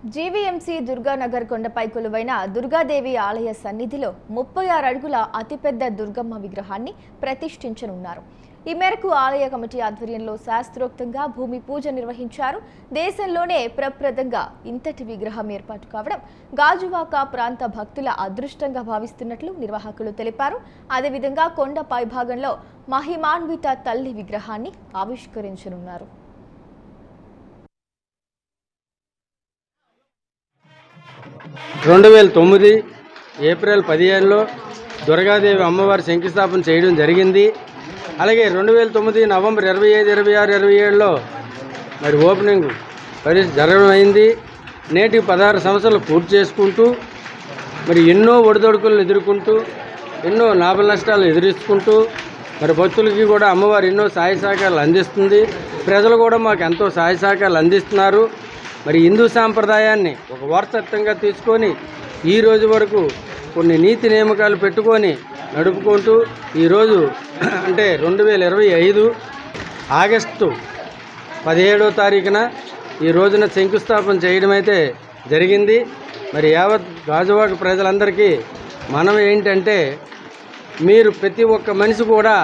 GVMC Durganagar కొండపై కొలువైన దుర్గాదేవి ఆలయ సన్నిధిలో 36 అడుగుల అతిపెద్ద దుర్గమ్మ విగ్రహాన్ని ప్రతిష్ఠించనున్నారు. ఈ మేరకు ఆలయ కమిటీ ఆధ్వర్యంలో శాస్త్రోక్తంగా భూమి పూజ నిర్వహించారు. దేశంలోనే ప్రప్రథంగా ఇంతటి విగ్రహం ఏర్పాటు కావడం గాజువాక ప్రాంత భక్తుల అదృష్టంగా భావిస్తున్నట్లు నిర్వాహకులు తెలిపారు. అదేవిధంగా కొండ పైభాగంలో మహిమాన్విత తల్లి విగ్రహాన్ని ఆవిష్కరించనున్నారు. 2009 ఏప్రిల్ 15లో దుర్గాదేవి అమ్మవారి శంకుస్థాపన చేయడం జరిగింది. అలాగే 2009 నవంబర్ 25, 26, 27లో మరి ఓపెనింగ్ జరగడం అయింది. నేటికి 16 సంవత్సరాలు పూర్తి చేసుకుంటూ మరి ఎన్నో ఒడిదొడుకులను ఎదుర్కొంటూ ఎన్నో లాభ నష్టాలు ఎదుర్కొంటూ మరి భక్తులకి కూడా అమ్మవారు ఎన్నో సహాయ సహకారాలు అందిస్తుంది. ప్రజలు కూడా మాకు ఎంతో సహాయ సహకారాలు అందిస్తున్నారు. మరి హిందూ సాంప్రదాయాన్ని ఒక వారసత్వంగా తీసుకొని ఈ రోజు వరకు కొన్ని నీతి నియామకాలు పెట్టుకొని నడుపుకుంటూ ఈరోజు అంటే 2025 ఆగస్టు 17వ తారీఖున ఈ రోజున శంకుస్థాపన చేయడం అయితే జరిగింది. మరి యావత్ గాజువాక ప్రజలందరికీ మనం ఏంటంటే మీరు ప్రతి ఒక్క మనిషి కూడా